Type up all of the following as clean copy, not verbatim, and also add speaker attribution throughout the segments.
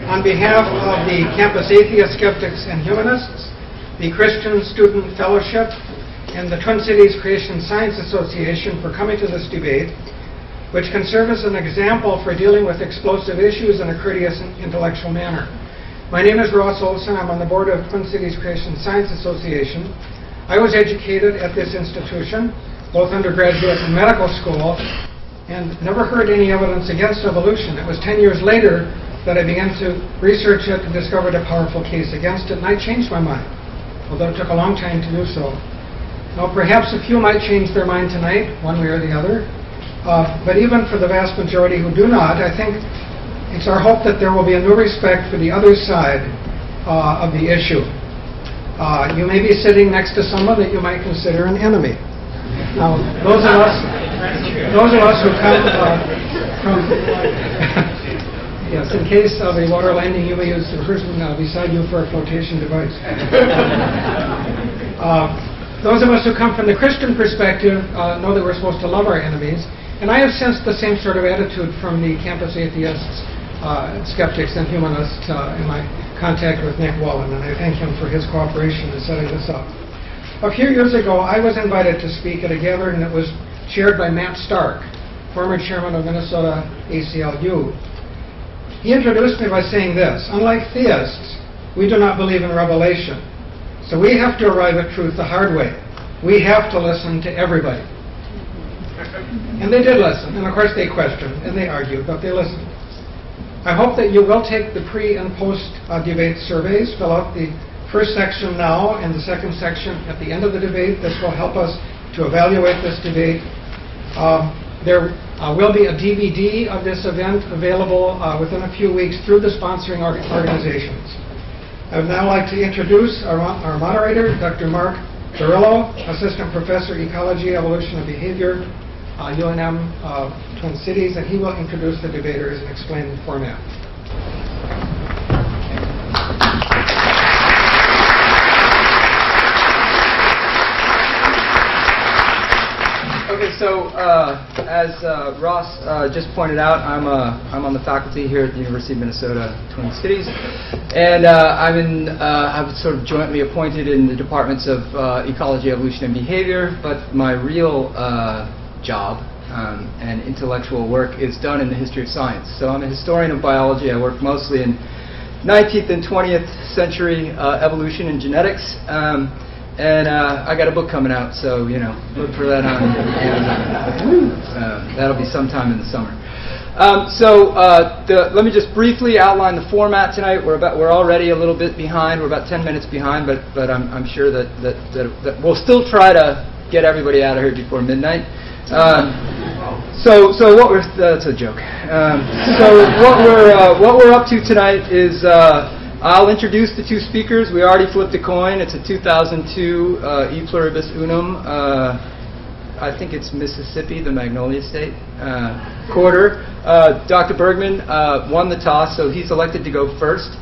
Speaker 1: On behalf of the Campus Atheists, Skeptics, and Humanists, the Christian Student Fellowship, and the Twin Cities Creation Science Association for coming to this debate, which can serve as an example for dealing with explosive issues in a courteous and intellectual manner. My name is Ross Olson. I'm on the board of Twin Cities Creation Science Association. I was educated at this institution, both undergraduate and medical school, and never heard any evidence against evolution. It was 10 years later that I began to research it and discovered a powerful case against it, and I changed my mind, although it took a long time to do so. Now, perhaps a few might change their mind tonight, one way or the other, but even for the vast majority who do not, I think it's our hope that there will be a new respect for the other side of the issue. You may be sitting next to someone that you might consider an enemy. Now, those of us who come from, yes, in case of a water landing, you may use the person beside you for a flotation device. Those of us who come from the Christian perspective know that we're supposed to love our enemies, and I have sensed the same sort of attitude from the Campus Atheists, Skeptics, and Humanists in my contact with Nick Wallen, and I thank him for his cooperation in setting this up. A few years ago, I was invited to speak at a gathering that was chaired by Matt Stark, former chairman of Minnesota ACLU. He introduced me by saying this: unlike theists, we do not believe in revelation. So we have to arrive at truth the hard way. We have to listen to everybody. And they did listen, and of course they questioned, and they argued, but they listened. I hope that you will take the pre- and post-debate surveys, fill out the first section now and the second section at the end of the debate. This will help us to evaluate this debate. There will be a DVD of this event available within a few weeks through the sponsoring organizations. I would now like to introduce our moderator, Dr. Mark Barillo, Assistant Professor, Ecology, Evolution, and Behavior, UNM Twin Cities, and he will introduce the debaters and explain the format.
Speaker 2: Okay, so as Ross just pointed out, I'm on the faculty here at the University of Minnesota Twin Cities, and I'm sort of jointly appointed in the departments of ecology, evolution, and behavior. But my real job and intellectual work is done in the history of science. So I'm a historian of biology. I work mostly in 19th and 20th century evolution and genetics. And I got a book coming out, so look for that on Amazon. That'll be sometime in the summer. Let me just briefly outline the format tonight. We're already a little bit behind. We're about 10 minutes behind, but I'm sure that we'll still try to get everybody out of here before midnight. That's a joke. What we're up to tonight is. I'll introduce the two speakers. We already flipped a coin. It's a 2002 E Pluribus Unum. I think it's Mississippi, the Magnolia State quarter. Dr. Bergman won the toss, so he's elected to go first.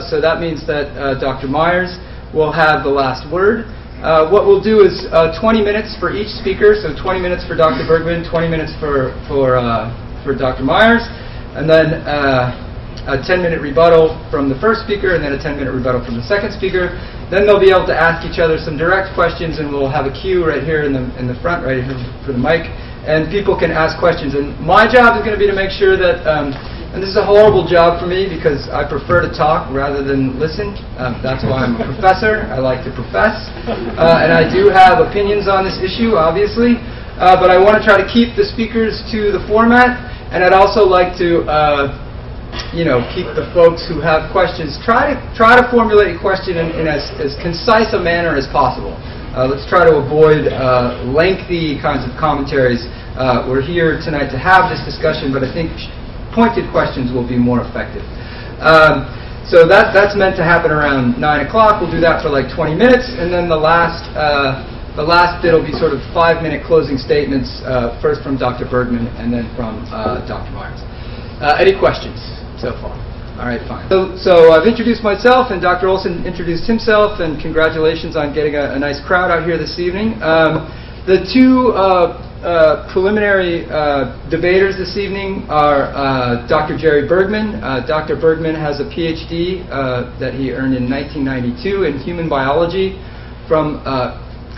Speaker 2: So that means that Dr. Myers will have the last word. What we'll do is 20 minutes for each speaker. So 20 minutes for Dr. Bergman, 20 minutes for Dr. Myers, and then a 10-minute rebuttal from the first speaker, and then a 10-minute rebuttal from the second speaker. Then they'll be able to ask each other some direct questions, and we'll have a queue right here in the front, right here for the mic, and people can ask questions. And my job is going to be to make sure that, and this is a horrible job for me because I prefer to talk rather than listen. That's why I'm a professor. I like to profess, and I do have opinions on this issue, obviously, but I want to try to keep the speakers to the format, and I'd also like to keep the folks who have questions, try to formulate a question in as concise a manner as possible. Let's try to avoid lengthy kinds of commentaries. We're here tonight to have this discussion, but I think pointed questions will be more effective. So that's meant to happen around 9 o'clock. We'll do that for like 20 minutes, and then the last bit will be sort of 5-minute closing statements, first from Dr. Bergman and then from Dr. Myers. Any questions so far? All right, fine. So I've introduced myself, and Dr. Olson introduced himself, and congratulations on getting a nice crowd out here this evening. The two preliminary debaters this evening are Dr. Jerry Bergman. Dr. Bergman has a PhD that he earned in 1992 in human biology from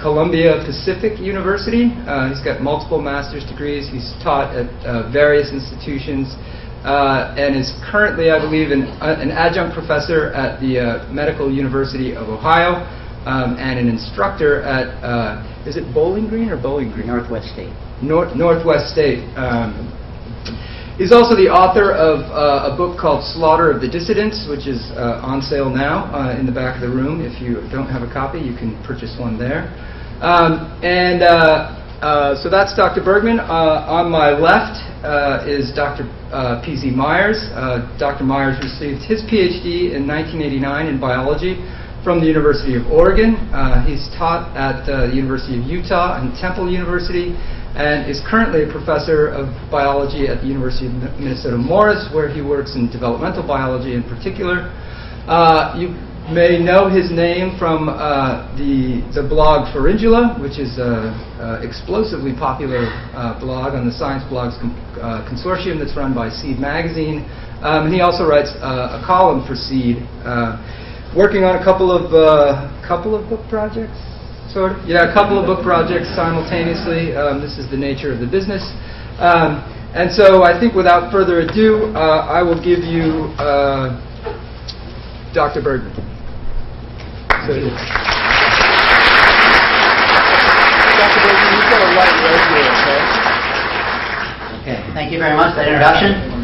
Speaker 2: Columbia Pacific University. He's got multiple master's degrees. He's taught at various institutions and is currently, I believe, an adjunct professor at the Medical University of Ohio and an instructor at, is it Bowling Green or Bowling Green?
Speaker 3: Northwest State.
Speaker 2: Northwest State. He's also the author of a book called Slaughter of the Dissidents, which is on sale now in the back of the room. If you don't have a copy, you can purchase one there. So that's Dr. Bergman. On my left is Dr. P.Z. Myers. Dr. Myers received his PhD in 1989 in biology from the University of Oregon. He's taught at the University of Utah and Temple University, and is currently a professor of biology at the University of Minnesota Morris, where he works in developmental biology in particular. You may know his name from the blog Pharyngula, which is an explosively popular blog on the Science Blogs Consortium that's run by Seed Magazine. And he also writes a column for Seed, working on a couple of book projects. Sort of. Yeah, a couple of book projects simultaneously. This is the nature of the business. And so I think without further ado, I will give you Dr. Bergman. So, Dr. Bergman, you've got a light right here, okay?
Speaker 3: Okay, thank you very much for that introduction.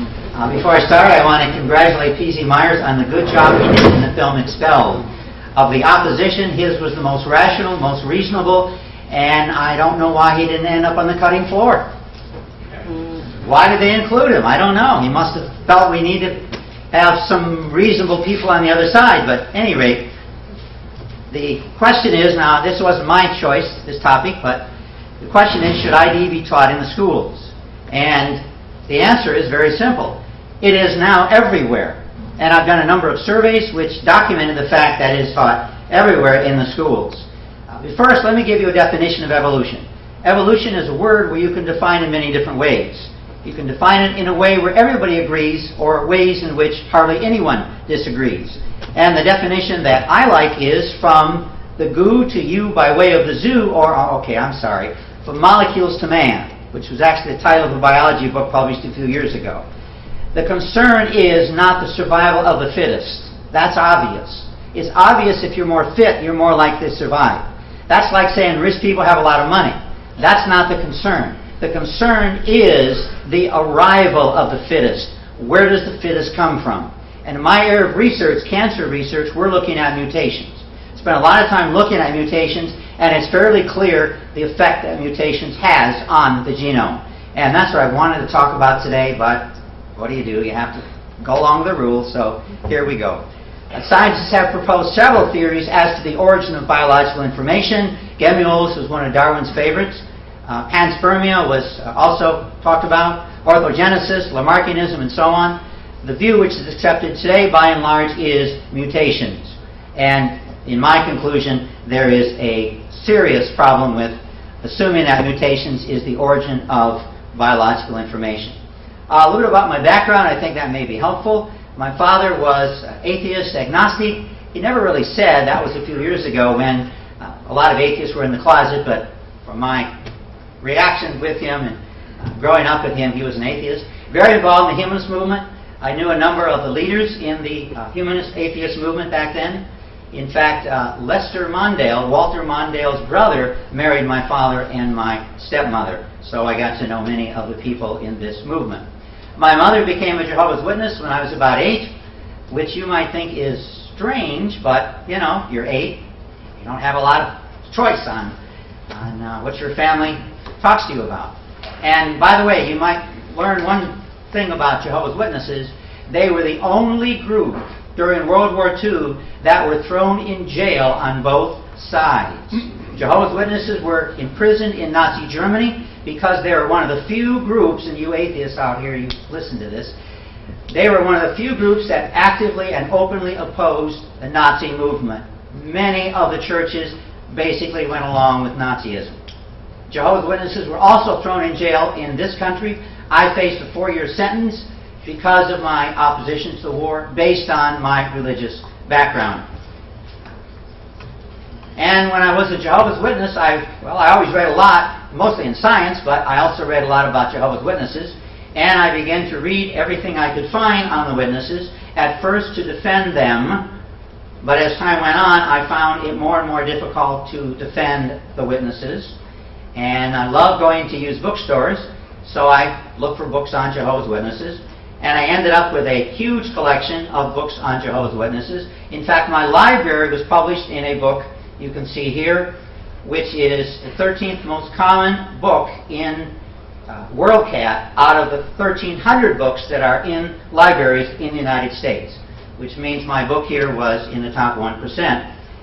Speaker 3: Before I start, I want to congratulate P.Z. Myers on the good job he did in the film Expelled. Of the opposition, his was the most rational, most reasonable, and I don't know why he didn't end up on the cutting floor. Why did they include him? I don't know. He must have felt we need to have some reasonable people on the other side. But at any rate, the question is, now this wasn't my choice, this topic, but the question is, should ID be taught in the schools? And the answer is very simple. It is now everywhere. And I've done a number of surveys which documented the fact that it is taught everywhere in the schools. First, let me give you a definition of evolution. Evolution is a word where you can define in many different ways. You can define it in a way where everybody agrees, or ways in which hardly anyone disagrees. And the definition that I like is from the goo to you by way of the zoo, or, from molecules to man, which was actually the title of a biology book published a few years ago. The concern is not the survival of the fittest. That's obvious. It's obvious if you're more fit, you're more likely to survive. That's like saying rich people have a lot of money. That's not the concern. The concern is the arrival of the fittest. Where does the fittest come from? And in my area of research, cancer research, we're looking at mutations. Spent a lot of time looking at mutations, and it's fairly clear the effect that mutations has on the genome. And that's what I wanted to talk about today, but what do? You have to go along with the rules, so here we go. Scientists have proposed several theories as to the origin of biological information. Gemmules was one of Darwin's favorites. Panspermia was also talked about. Orthogenesis, Lamarckianism, and so on. The view which is accepted today, by and large, is mutations. And in my conclusion, there is a serious problem with assuming that mutations is the origin of biological information. A little bit about my background, I think that may be helpful. My father was atheist, agnostic. He never really said, that was a few years ago when a lot of atheists were in the closet, but from my reaction with him and growing up with him, he was an atheist. Very involved in the humanist movement. I knew a number of the leaders in the humanist atheist movement back then. In fact, Lester Mondale, Walter Mondale's brother, married my father and my stepmother. So I got to know many of the people in this movement. My mother became a Jehovah's Witness when I was about 8, which you might think is strange, but, you know, you're 8. You don't have a lot of choice on what your family talks to you about. And, by the way, you might learn one thing about Jehovah's Witnesses. They were the only group during World War II that were thrown in jail on both sides. Jehovah's Witnesses were imprisoned in Nazi Germany because they were one of the few groups, and you atheists out here, you listen to this, they were one of the few groups that actively and openly opposed the Nazi movement. Many of the churches basically went along with Nazism. Jehovah's Witnesses were also thrown in jail in this country. I faced a 4-year sentence because of my opposition to the war based on my religious background. And when I was a Jehovah's Witness, I always read a lot, mostly in science, but I also read a lot about Jehovah's Witnesses. And I began to read everything I could find on the witnesses, at first to defend them, but as time went on, I found it more and more difficult to defend the witnesses. And I love going to used bookstores, so I looked for books on Jehovah's Witnesses. And I ended up with a huge collection of books on Jehovah's Witnesses. In fact, my library was published in a book you can see here, which is the 13th most common book in WorldCat out of the 1,300 books that are in libraries in the United States, which means my book here was in the top 1%,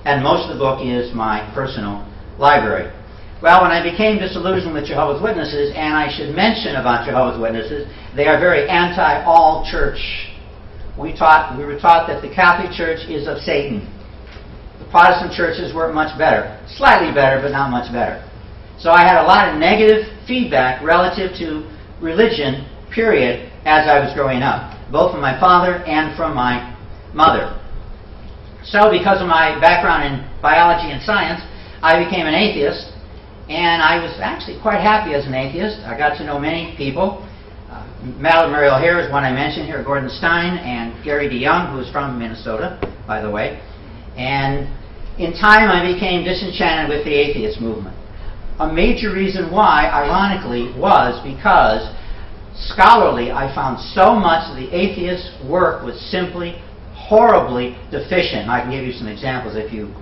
Speaker 3: and most of the book is my personal library. Well, when I became disillusioned with Jehovah's Witnesses, and I should mention about Jehovah's Witnesses, they are very anti-all church. We were taught that the Catholic Church is of Satan. The Protestant churches were much better. Slightly better, but not much better. So I had a lot of negative feedback relative to religion, period, as I was growing up, both from my father and from my mother. So because of my background in biology and science, I became an atheist, and I was actually quite happy as an atheist. I got to know many people. Mallory Muriel O'Hare is one I mentioned here, Gordon Stein, and Gary DeYoung, who is from Minnesota, by the way. And in time, I became disenchanted with the atheist movement. A major reason why, ironically, was because scholarly, I found so much of the atheist work was simply horribly deficient. I can give you some examples if you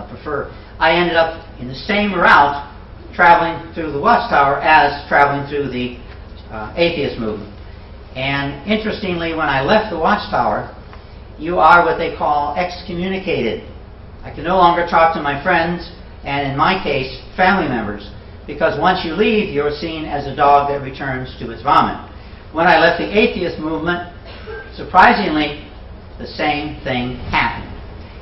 Speaker 3: prefer. I ended up in the same route traveling through the Watchtower as traveling through the atheist movement. And interestingly, when I left the Watchtower, you are what they call excommunicated. I can no longer talk to my friends, and in my case, family members, because once you leave, you're seen as a dog that returns to its vomit. When I left the atheist movement, surprisingly, the same thing happened.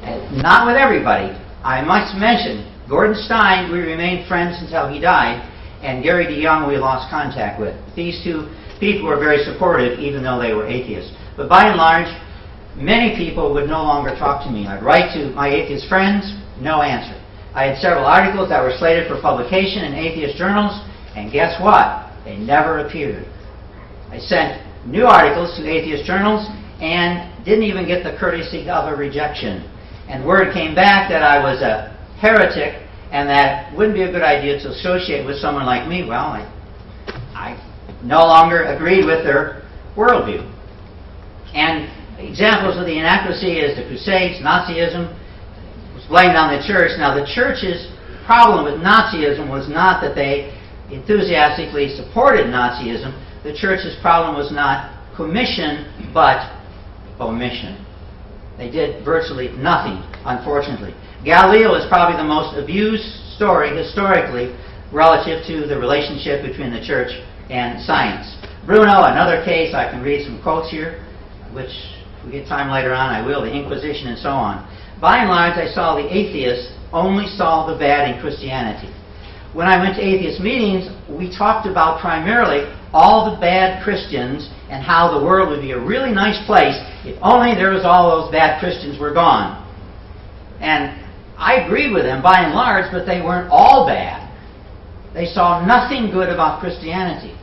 Speaker 3: And not with everybody. I must mention, Gordon Stein, we remained friends until he died, and Gary DeYoung we lost contact with. These two people were very supportive, even though they were atheists. But by and large, many people would no longer talk to me. I'd write to my atheist friends, no answer. I had several articles that were slated for publication in atheist journals, and guess what? They never appeared. I sent new articles to atheist journals and didn't even get the courtesy of a rejection. And word came back that I was a heretic and that it wouldn't be a good idea to associate with someone like me. Well, I no longer agreed with their worldview. And examples of the inaccuracy is the Crusades, Nazism, was blamed on the church. Now, the church's problem with Nazism was not that they enthusiastically supported Nazism. The church's problem was not commission, but omission. They did virtually nothing, unfortunately. Galileo is probably the most abused story historically relative to the relationship between the church and science. Bruno, another case, I can read some quotes here, which if we get time later on, I will, the Inquisition and so on. By and large, I saw the atheists only saw the bad in Christianity. When I went to atheist meetings, we talked about primarily all the bad Christians and how the world would be a really nice place if only there was all those bad Christians were gone. And I agreed with them by and large, but they weren't all bad. They saw nothing good about Christianity.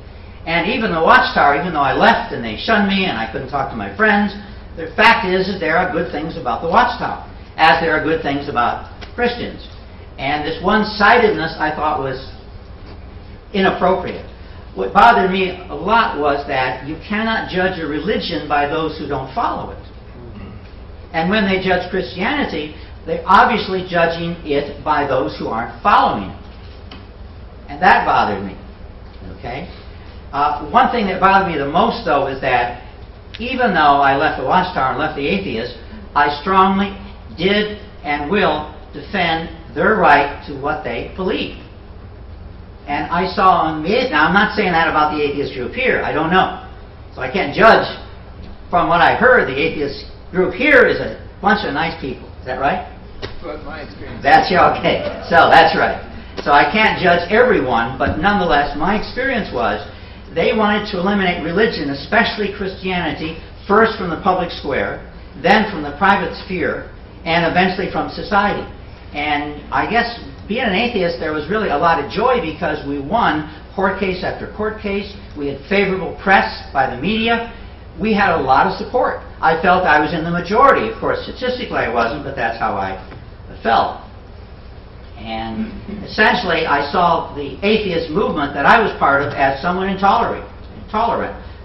Speaker 3: And even the Watchtower, even though I left and they shunned me and I couldn't talk to my friends, the fact is that there are good things about the Watchtower, as there are good things about Christians. And this one-sidedness I thought was inappropriate. What bothered me a lot was that you cannot judge a religion by those who don't follow it. And when they judge Christianity, they're obviously judging it by those who aren't following it. And that bothered me. Okay? One thing that bothered me the most, though, is that even though I left the Watchtower and left the atheists, I strongly did and will defend their right to what they believe. And I saw on me, now I'm not saying that about the atheist group here, I don't know. So I can't judge from what I heard. The atheist group here is a bunch of nice people. Is that right?
Speaker 2: That's my experience.
Speaker 3: That's okay. So that's right. So I can't judge everyone, but nonetheless, my experience was they wanted to eliminate religion, especially Christianity, first from the public square, then from the private sphere, and eventually from society. And I guess being an atheist, there was really a lot of joy because we won court case after court case. We had favorable press by the media. We had a lot of support. I felt I was in the majority. Of course, statistically I wasn't, but that's how I felt. And essentially, I saw the atheist movement that I was part of as somewhat intolerant.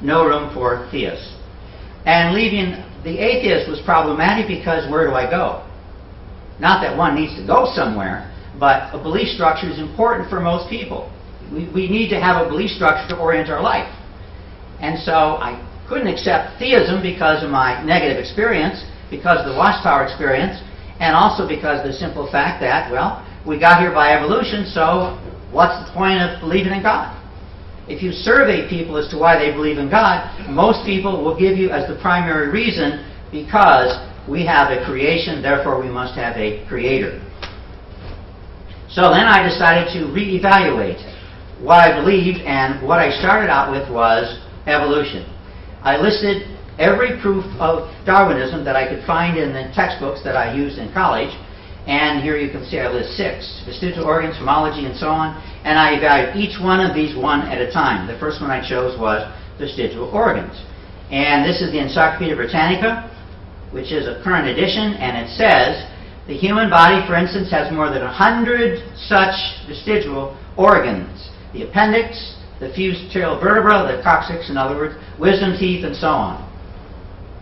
Speaker 3: No room for theists. And leaving the atheist was problematic because where do I go? Not that one needs to go somewhere, but a belief structure is important for most people. We need to have a belief structure to orient our life. And so I couldn't accept theism because of my negative experience, because of the watchtower experience, and also because of the simple fact that, well, we got here by evolution, so what's the point of believing in God? If you survey people as to why they believe in God, most people will give you as the primary reason, because we have a creation, therefore we must have a creator. So then I decided to reevaluate what I believed, and what I started out with was evolution. I listed every proof of Darwinism that I could find in the textbooks that I used in college. And here you can see I list 6. Vestigial organs, homology, and so on. And I evaluated each one of these one at a time. The first one I chose was vestigial organs. And this is the Encyclopedia Britannica, which is a current edition. And it says, the human body, for instance, has more than 100 such vestigial organs. The appendix, the fused pterygal vertebra, the coccyx, in other words, wisdom teeth, and so on.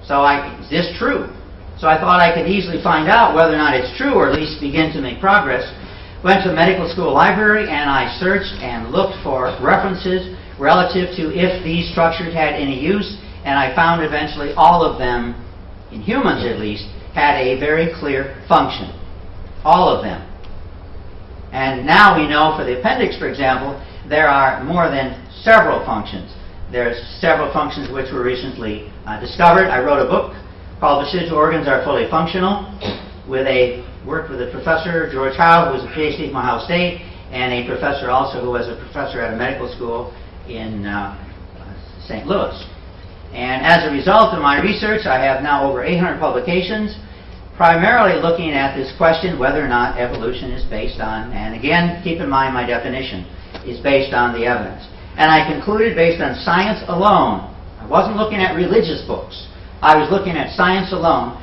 Speaker 3: So is this true? So I thought I could easily find out whether or not it's true, or at least begin to make progress. Went to the medical school library and I searched and looked for references relative to if these structures had any use, and I found eventually all of them, in humans at least, had a very clear function. All of them. And now we know for the appendix, for example, there are more than several functions. There's several functions which were recently discovered. I wrote a book called Vestigial Organs Are Fully Functional, worked with a professor, George Howe, who was a PhD from Ohio State, and a professor also who was a professor at a medical school in St. Louis. And as a result of my research, I have now over 800 publications, primarily looking at this question whether or not evolution is based on, and again, keep in mind my definition, is based on the evidence. And I concluded based on science alone. I wasn't looking at religious books. I was looking at science alone.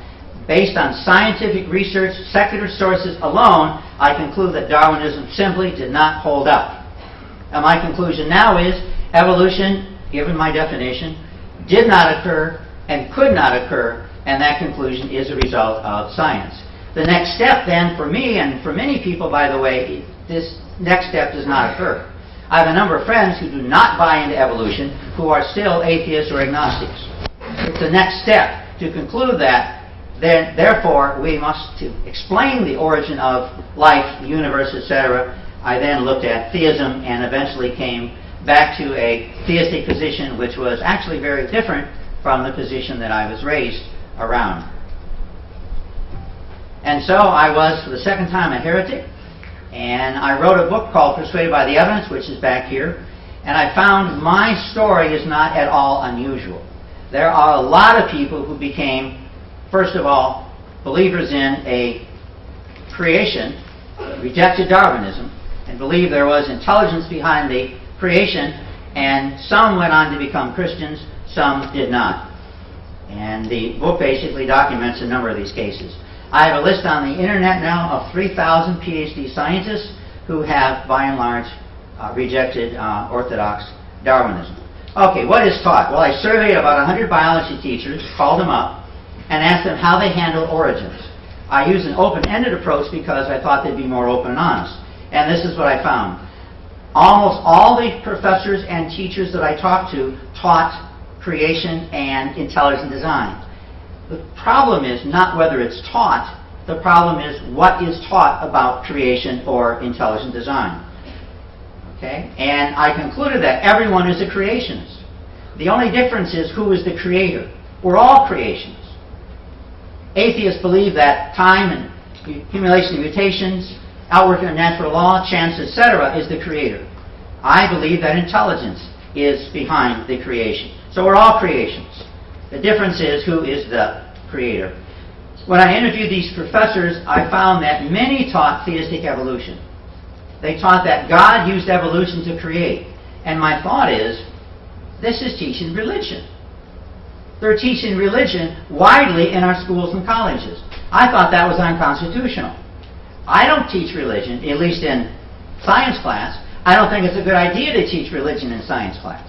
Speaker 3: Based on scientific research, secular sources alone, I conclude that Darwinism simply did not hold up. And my conclusion now is evolution, given my definition, did not occur and could not occur, and that conclusion is a result of science. The next step then for me, and for many people, by the way, this next step does not occur. I have a number of friends who do not buy into evolution, who are still atheists or agnostics. It's the next step to conclude that, then, therefore, we must, to explain the origin of life, the universe, etc. I then looked at theism and eventually came back to a theistic position, which was actually very different from the position that I was raised around. And so I was, for the second time, a heretic. And I wrote a book called Persuaded by the Evidence, which is back here. And I found my story is not at all unusual. There are a lot of people who became, first of all, believers in a creation, rejected Darwinism, and believed there was intelligence behind the creation, and some went on to become Christians, some did not. And the book basically documents a number of these cases. I have a list on the internet now of 3,000 PhD scientists who have, by and large, rejected orthodox Darwinism. Okay, what is taught? Well, I surveyed about 100 biology teachers, called them up, and asked them how they handle origins. I used an open-ended approach because I thought they'd be more open and honest. And this is what I found. Almost all the professors and teachers that I talked to taught creation and intelligent design. The problem is not whether it's taught, the problem is what is taught about creation or intelligent design. Okay? And I concluded that everyone is a creationist. The only difference is who is the creator. We're all creationists. Atheists believe that time and accumulation of mutations outworking of natural law, chance, etc., is the creator. I believe that intelligence is behind the creation. So we're all creations. The difference is who is the creator. When I interviewed these professors, I found that many taught theistic evolution. They taught that God used evolution to create. And my thought is, this is teaching religion. They're teaching religion widely in our schools and colleges. I thought that was unconstitutional. I don't teach religion, at least in science class. I don't think it's a good idea to teach religion in science class.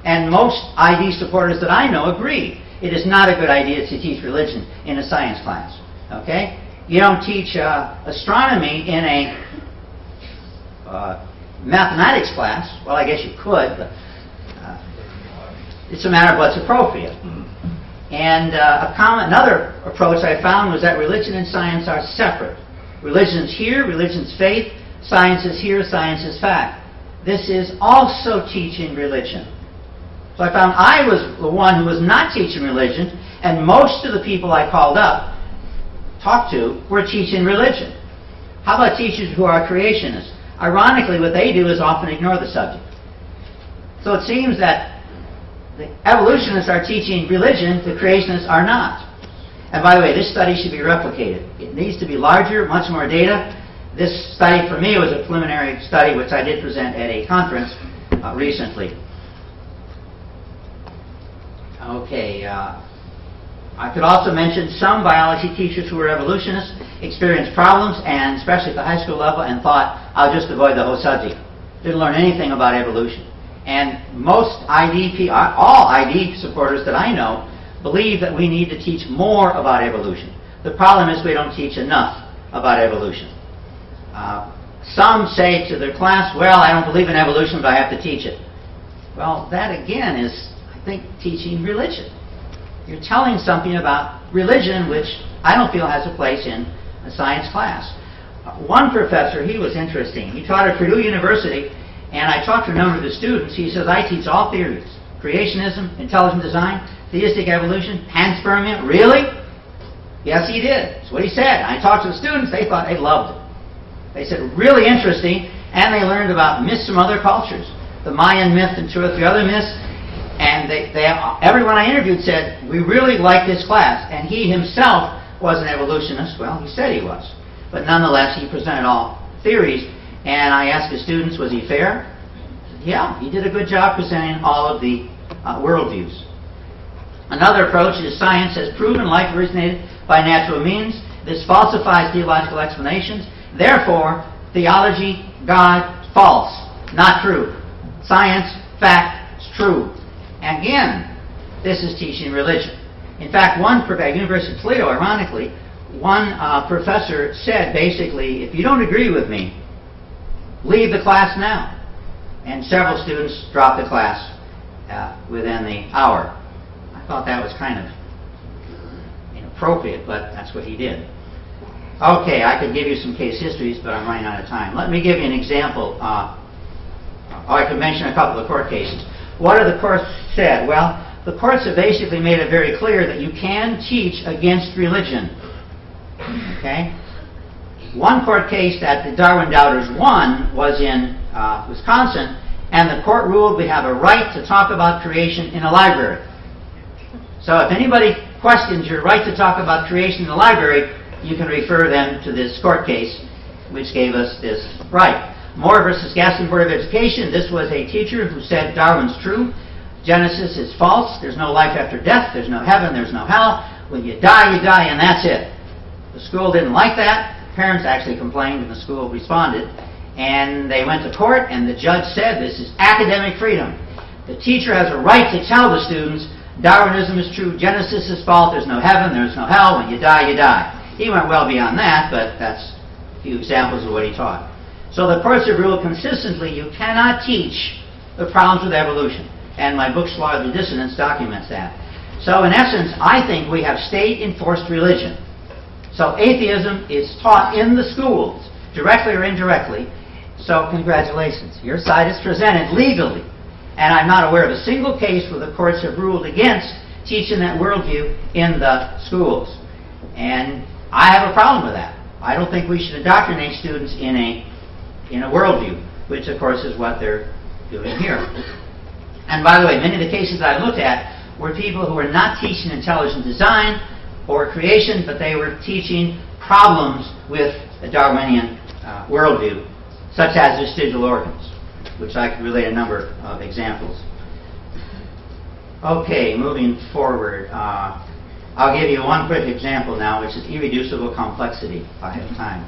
Speaker 3: And most ID supporters that I know agree. It is not a good idea to teach religion in a science class. Okay? You don't teach astronomy in a mathematics class. Well, I guess you could, but it's a matter of what's appropriate. And another approach I found was that religion and science are separate. Religion's here, religion's faith. Science is here, science is fact. This is also teaching religion. So I found I was the one who was not teaching religion, and most of the people I called up, talked to, were teaching religion. How about teachers who are creationists? Ironically, what they do is often ignore the subject. So it seems that the evolutionists are teaching religion, the creationists are not. And by the way, this study should be replicated. It needs to be larger, much more data. This study for me was a preliminary study which I did present at a conference recently. Okay, I could also mention some biology teachers who were evolutionists experienced problems, and especially at the high school level, and thought, I'll just avoid the whole subject. Didn't learn anything about evolution. And most all ID supporters that I know believe that we need to teach more about evolution. The problem is we don't teach enough about evolution. Some say to their class, well, I don't believe in evolution, but I have to teach it. Well, that again is, I think, teaching religion. You're telling something about religion which I don't feel has a place in a science class. One professor, he was interesting. He taught at Purdue University, and I talked to a number of the students. He says, I teach all theories. Creationism, intelligent design, theistic evolution, panspermia. Really? Yes, he did. That's what he said. I talked to the students. They thought they loved it. They said, really interesting, and they learned about myths from other cultures. The Mayan myth and two or three other myths. And everyone I interviewed said, we really like this class. And he himself was an evolutionist. Well, he said he was. But nonetheless, he presented all theories. And I asked the students, was he fair? He said, yeah, he did a good job presenting all of the worldviews. Another approach is science has proven life originated by natural means. This falsifies theological explanations. Therefore, theology, God, false, not true. Science, fact, it's true. Again, this is teaching religion. In fact, one professor at University of Toledo, ironically, one professor said basically, if you don't agree with me, leave the class now. And several students dropped the class within the hour. I thought that was kind of inappropriate, but that's what he did. Okay, I could give you some case histories, but I'm running out of time. Let me give you an example. I could mention a couple of court cases. What have the courts said? Well, the courts have basically made it very clear that you can teach against religion. Okay? One court case that the Darwin doubters won was in Wisconsin, and the court ruled we have a right to talk about creation in a library. So if anybody questions your right to talk about creation in the library, you can refer them to this court case, which gave us this right. Moore versus Gaston Board of Education. This was a teacher who said Darwin's true. Genesis is false. There's no life after death. There's no heaven. There's no hell. When you die, and that's it. The school didn't like that. Parents actually complained, and the school responded. And they went to court, and the judge said this is academic freedom. The teacher has a right to tell the students Darwinism is true. Genesis is false. There's no heaven. There's no hell. When you die, you die. He went well beyond that, but that's a few examples of what he taught. So the courts have ruled consistently you cannot teach the problems with evolution. And my book, Scholarly Dissonance, documents that. So in essence, I think we have state-enforced religion. So atheism is taught in the schools, directly or indirectly. So congratulations. Your side is presented legally. And I'm not aware of a single case where the courts have ruled against teaching that worldview in the schools. And I have a problem with that. I don't think we should indoctrinate students in a worldview, which of course is what they're doing here. And by the way, many of the cases I looked at were people who were not teaching intelligent design or creation, but they were teaching problems with a Darwinian worldview, such as vestigial organs, which I could relate a number of examples. Okay, moving forward. I'll give you one quick example now, which is irreducible complexity, if I have time.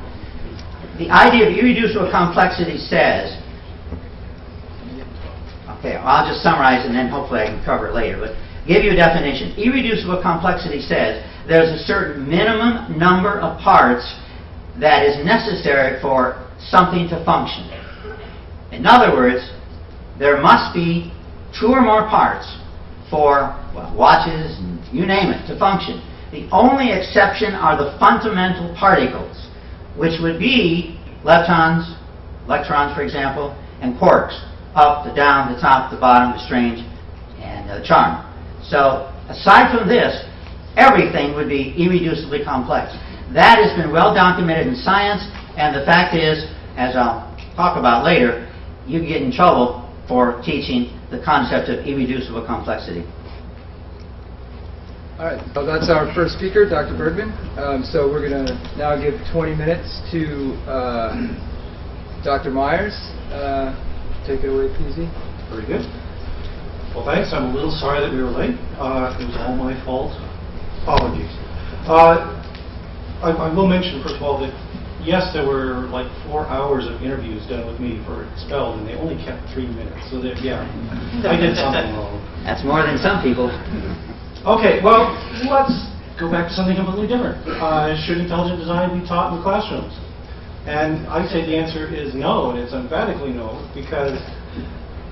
Speaker 3: The idea of irreducible complexity says, okay, I'll just summarize and then hopefully I can cover it later, but give you a definition. Irreducible complexity says there's a certain minimum number of parts that is necessary for something to function. In other words, there must be 2 or more parts for watches and you name it to function. The only exception are the fundamental particles, which would be leptons, electrons for example, and quarks, up, the down, the top, the bottom, the strange, and the charm. So aside from this, everything would be irreducibly complex. That has been well documented in science, and the fact is, as I'll talk about later, you get in trouble for teaching the concept of irreducible complexity.
Speaker 2: All right, so that's our first speaker, Dr. Bergman. So we're going to now give 20 minutes to Dr. Myers. Take it away, PZ.
Speaker 4: Very good. Well, thanks. I'm a little sorry that we were late. It was all my fault. Apologies. I will mention, first of all, that yes, there were like 4 hours of interviews done with me for Expelled, and they only kept 3 minutes. So that, yeah, I did something wrong.
Speaker 3: That's more than some people.
Speaker 4: Okay, well, let's go back to something completely different. Should intelligent design be taught in classrooms? And I say the answer is no, and it's emphatically no, because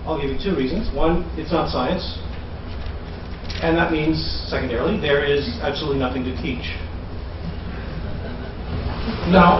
Speaker 4: I'll give you 2 reasons. One, it's not science, and that means, secondarily, there is absolutely nothing to teach. Now,